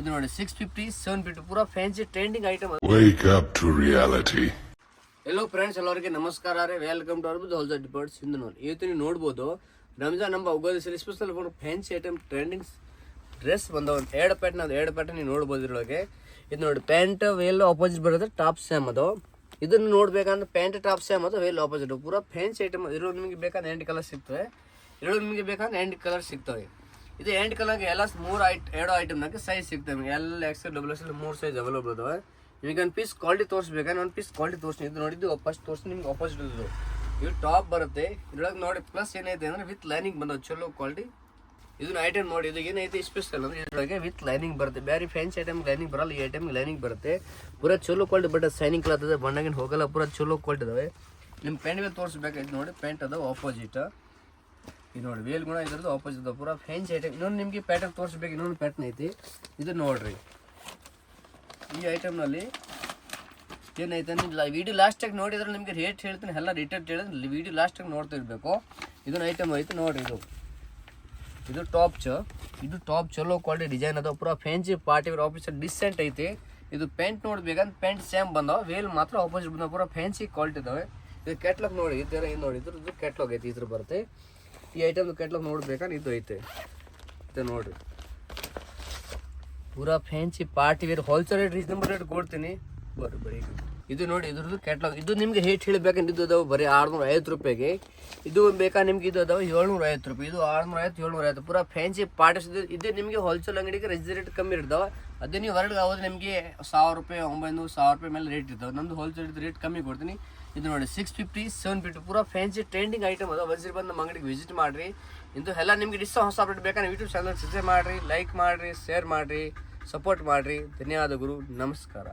ಇದು ನೋಡಿ 650 750 ಪೂರಾ fancy trending item. Wake up to reality. Yellow friends, ಎಲ್ಲರಿಗೆ ನಮಸ್ಕಾರ ರೀ. ವೆಲ್ಕಮ್ ಟು ಅವರ್ ಹೋಲ್ಸೇಲ್ ಡಿಪಾರ್ಟ್ಸ್ ಇಂದ ನೋಡಿ. ಇವತ್ತು ನೀವು ನೋಡ್ಬೋದು ರಂಜಾನ್ ನಮ್ಮ Ugadi sale special fancy item trending dress ಬಂದವ. ಎರಡು ಪ್ಯಾಟರ್ನ್ ನೀವು ನೋಡ್ಬೋದು ಇದ್ರೊಳಗೆ. ಇದು ನೋಡಿ ಪ್ಯಾಂಟ್ ವೇಲ್ ಆಪೋಸಿಟ್ ಬರುತ್ತೆ, ಟಾಪ್ ಸೇಮ್ ಅದು. ಇದನ್ನು ನೋಡ್ಬೇಕಂದ್ರೆ ಪ್ಯಾಂಟ್ ಟಾಪ್ ಸೇಮ್ ಅದು, ವೇಲ್ ಆಪೋಸಿಟ್ ಪೂರಾ ಫ್ಯಾನ್ಸಿ ಐಟಮ್. ಇರೋದು ನಿಮಗೆ ಬೇಕಾದ್ರೆ 8 ಕಲರ್ ಸಿಗ್ತವೆ. ಇರೋದು ನಿಮಗೆ ಬೇಕಾದ್ರೆ 8 ಕಲರ್ ಸಿಗ್ತವೆ. ಇದು 8 ಕಲರ್ಗೆ ಎಲ್ಲ ಎರಡು ಐಟಮ್ನಾಗ ಸೈಜ್ ಸಿಗ್ತವೆ. ಎಲ್ಲ XL XL 3 ಸೈಜ್ ಅವೈಲೇಬಲ್ ಅದಾವೆ. ನಿಮಗೆ ಒಂದು ಪೀಸ್ ಕ್ವಾಲಿಟಿ ತೋರಿಸ್ಬೇಕಾದ್ರೆ ಒಂದು ಪೀಸ್ ಕ್ವಾಲಿಟಿ ತೋರಿಸ್ತೀನಿ. ಇದು ನೋಡಿದ್ದು ಫಸ್ಟ್ ತೋರಿಸಿ ನಿಮ್ಗೆ ಆಪೋಸಿಟ್ ಇದು. ಇದು ಟಾಪ್ ಬರುತ್ತೆ. ಇದ್ರೊಳಗೆ ನೋಡಿ ಪ್ಲಸ್ ಏನೈತೆ ಅಂದ್ರೆ ವಿತ್ ಲೈನಿಂಗ್ ಬಂದವು, ಚಲೋ ಕ್ವಾಲಿಟಿ. ಇದನ್ನ ಐಟಮ್ ನೋಡಿ, ಇದು ಏನೈತೆ ಸ್ಪೆಷಲ್ ಅಂದ್ರೆ ಇದ್ರೊಳಗೆ ವಿತ್ ಲೈನಿಂಗ್ ಬರುತ್ತೆ. ಬೇರೆ ಫ್ಯಾನ್ಸಿ ಐಟಮ್ ಲೈನಿಂಗ್ ಬರಲ್ಲ, ಈ ಐಟಮ್ ಲೈನಿಂಗ್ ಬರುತ್ತೆ. ಪೂರಾ ಚಲೋ ಕ್ವಾಲಿಟಿ, ಬಟ್ ಸೈನಿಂಗ್ ಕ್ಲಾತ್ ಇದೆ, ಬಣ್ಣಗಿನ ಹೋಗಲ್ಲ, ಪೂರಾ ಚಲೋ ಕ್ವಾಲಿಟಿ ಇದಾವೆ. ನಿಮ್ಮ ಪ್ಯಾಂಟ್ ಮೇಲೆ ತೋರಿಸ್ಬೇಕಾಯ್ತು ನೋಡಿ. ಪ್ಯಾಂಟ್ ಅದಾವ ಆಪೋಸಿಟ್. ಇದು ನೋಡಿ ವೇಲ್ ಗುಣ ಇದ್ರದ್ದು ಆಪೋಸಿಟ್ ಅದ, ಪೂರಾ ಫ್ಯಾನ್ಸಿ ಐಟಮ್. ಇನ್ನೊಂದು ನಿಮಗೆ ಪ್ಯಾಟರ್ನ್ ತೋರಿಸ್ಬೇಕು, ಇನ್ನೊಂದು ಪ್ಯಾಟರ್ನ್ ಐತಿ. ಇದು ನೋಡ್ರಿ, ಈ ಐಟಮ್ನಲ್ಲಿ ಏನೈತೆ ಅಂದ್ರೆ ವಿಡಿಯೋ ಲಾಸ್ಟಾಗಿ ನೋಡಿದ್ರೆ ನಿಮಗೆ ರೇಟ್ ಹೇಳ್ತೀನಿ, ಎಲ್ಲ ರಿಟೇಲ್ ಹೇಳಿದ್ರೆ ವಿಡಿಯೋ ಲಾಸ್ಟಾಗಿ ನೋಡ್ತಾ ಇರಬೇಕು. ಇದನ್ನ ಐಟಮ್ ಐತಿ ನೋಡ್ರಿ. ಇದು ಟಾಪ್ ಚಲೋ ಕ್ವಾಲಿಟಿ ಡಿಸೈನ್ ಅದ, ಪೂರಾ fancy party wear officer decent ಐತಿ. ಇದು ಪ್ಯಾಂಟ್ ನೋಡ್ಬೇಕಂದ್ರೆ ಪ್ಯಾಂಟ್ ಸೇಮ್ ಬಂದಾವ, ವೇಲ್ ಮಾತ್ರ ಆಪೋಸಿಟ್ ಬಂದಾವ, ಪೂರಾ ಫ್ಯಾನ್ಸಿ ಕ್ವಾಲಿಟಿ ಇದಾವೆ. ಇದು ಕ್ಯಾಟ್ಲಾಗ್ ನೋಡಿ, ಈ ಥರ ಏನು ನೋಡಿ, ಇದ್ರದ್ದು ಕ್ಯಾಟ್ಲಾಗ್ ಐತಿ, ಇದ್ರ ಬರುತ್ತೆ. ಈ ಐಟಮ್ ಕ್ಯಾಟ್ಲಾಗ್ ನೋಡ್ಬೇಕಂದ್ರೆ ಇದು ಐತೆ, ಇದು ನೋಡ್ರಿ. ಪೂರಾ fancy party wear wholesale rate reasonable rate ಕೊಡ್ತೀನಿ. ಬರೀ ಇದು ನೋಡಿ, ಇದ್ರದ್ದು ಕ್ಯಾಟ್ಲಾಗ್. ಇದು ನಿಮ್ಗೆ ರೇಟ್ ಹೇಳಬೇಕಂದ್ರೆ ಇದು ಅದಾವೆ ಬರೀ 650 ರೂಪಾಯಿಗೆ. ಇದು ಬೇಕಾ ನಿಮ್ಗೆ ಇದು ಅದಾವೆ 750 ರೂಪಾಯಿ. ಇದು 650 750 ಪೂರಾ ಫ್ಯಾನ್ಸಿ ಪಾರ್ಟೀಸ್. ಇದು ನಿಮಗೆ ಹೋಲ್ಸೇಲ್ ಅಂಗಡಿಗೆ ರೇಟ್ ಕಮ್ಮಿ ಇರ್ತಾವೆ. ಅದೇ ನೀವು ಹೊರಗೆ ಹೋದ್ರೆ ನಿಮಗೆ 1000 ರೂಪಾಯಿ 900 1000 ರೂಪಾಯಿ ಮೇಲೆ ರೇಟ್ ಇರ್ತಾವೆ. ನಮ್ದು ಹೋಲ್ಸೇಲ್ ರೇಟ್ ಕಮ್ಮಿ ಕೊಡ್ತೀನಿ. ಇದು ನೋಡಿ 650 750 ಪೂರಾ ಫ್ಯಾನ್ಸಿ ಟ್ರೆಂಡಿಂಗ್ ಐಟಮ್ ಅದ. ವಜೀರ್ ಬಂದು ನಮ್ಮ ಅಂಗಡಿಗೆ ವಿಸಿಟ್ ಮಾಡಿರಿ. ಇದು ಎಲ್ಲ ನಿಮಗೆ ಹೊಸ ಅಪ್ಡೇಟ್ ಬೇಕಾದ್ರೆ ಯೂಟ್ಯೂಬ್ ಚಾನಲ್ ಸಬ್ಸ್ಕ್ರೈಬ್ ಮಾಡಿರಿ, ಲೈಕ್ ಮಾಡಿರಿ, ಶೇರ್ ಮಾಡಿರಿ, ಸಪೋರ್ಟ್ ಮಾಡಿರಿ. ಧನ್ಯವಾದಗಳು, ನಮಸ್ಕಾರ.